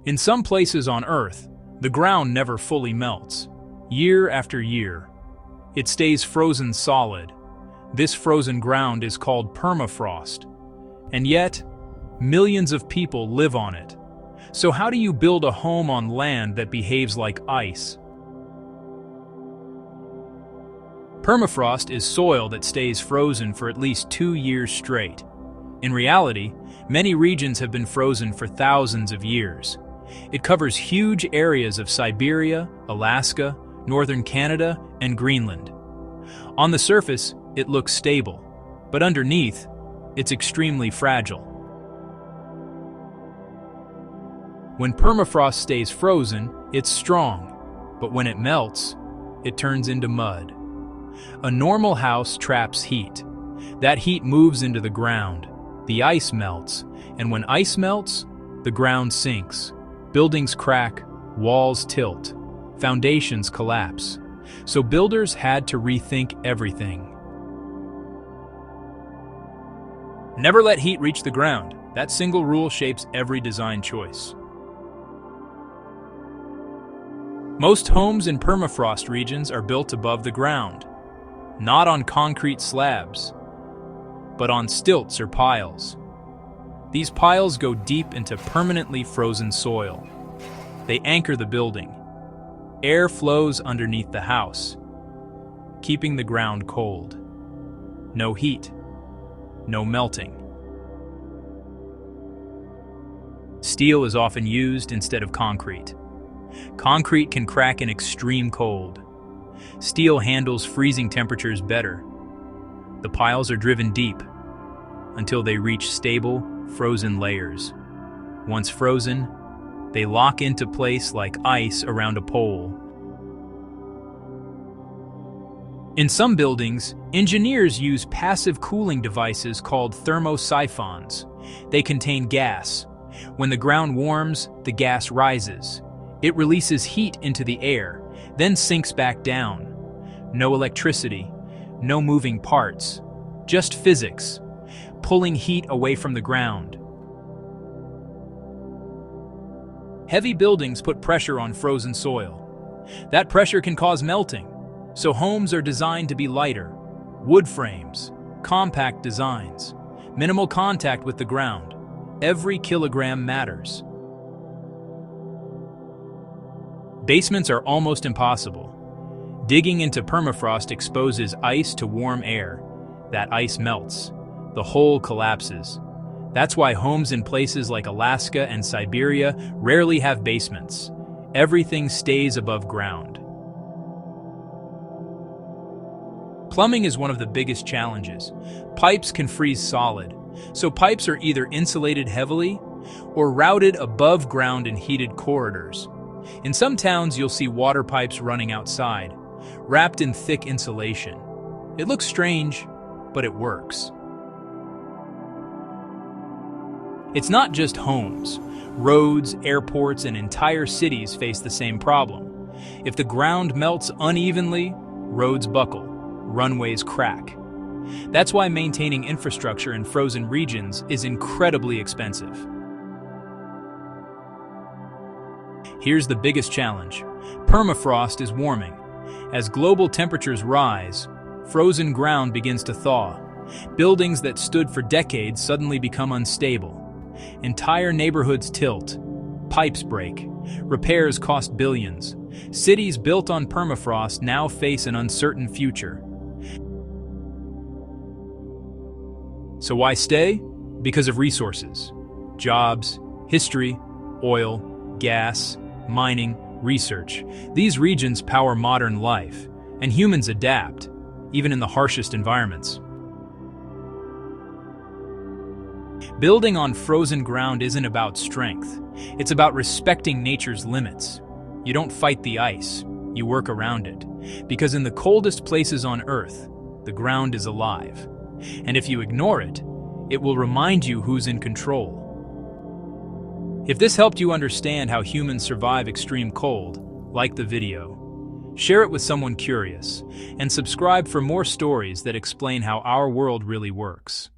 In some places on Earth, the ground never fully melts. Year after year, it stays frozen solid. This frozen ground is called permafrost. And yet, millions of people live on it. So how do you build a home on land that behaves like ice? Permafrost is soil that stays frozen for at least 2 years straight. In reality, many regions have been frozen for thousands of years. It covers huge areas of Siberia, Alaska, northern Canada, and Greenland. On the surface, it looks stable, but underneath, it's extremely fragile. When permafrost stays frozen, it's strong, but when it melts, it turns into mud. A normal house traps heat. That heat moves into the ground. The ice melts, and when ice melts, the ground sinks. Buildings crack, walls tilt, foundations collapse. So builders had to rethink everything. Never let heat reach the ground. That single rule shapes every design choice. Most homes in permafrost regions are built above the ground, not on concrete slabs, but on stilts or piles. These piles go deep into permanently frozen soil. They anchor the building. Air flows underneath the house, keeping the ground cold. No heat, no melting. Steel is often used instead of concrete. Concrete can crack in extreme cold. Steel handles freezing temperatures better. The piles are driven deep until they reach stable, frozen layers. Once frozen, they lock into place like ice around a pole. In some buildings, engineers use passive cooling devices called thermosiphons. They contain gas. When the ground warms, the gas rises. It releases heat into the air, then sinks back down. No electricity, no moving parts, just physics, pulling heat away from the ground. Heavy buildings put pressure on frozen soil. That pressure can cause melting, so homes are designed to be lighter. Wood frames, compact designs, minimal contact with the ground. Every kilogram matters. Basements are almost impossible. Digging into permafrost exposes ice to warm air. That ice melts. The hole collapses. That's why homes in places like Alaska and Siberia rarely have basements. Everything stays above ground. Plumbing is one of the biggest challenges. Pipes can freeze solid, so pipes are either insulated heavily or routed above ground in heated corridors. In some towns, you'll see water pipes running outside, wrapped in thick insulation. It looks strange, but it works. It's not just homes. Roads, airports, and entire cities face the same problem. If the ground melts unevenly, roads buckle, runways crack. That's why maintaining infrastructure in frozen regions is incredibly expensive. Here's the biggest challenge. Permafrost is warming. As global temperatures rise, frozen ground begins to thaw. Buildings that stood for decades suddenly become unstable. Entire neighborhoods tilt. Pipes break. Repairs cost billions. Cities built on permafrost now face an uncertain future. So why stay? Because of resources. Jobs, history, oil, gas, mining, research. These regions power modern life, and humans adapt, even in the harshest environments. Building on frozen ground isn't about strength. It's about respecting nature's limits. You don't fight the ice, you work around it. Because in the coldest places on Earth, the ground is alive. And if you ignore it, it will remind you who's in control. If this helped you understand how humans survive extreme cold, like the video. Share it with someone curious, and subscribe for more stories that explain how our world really works.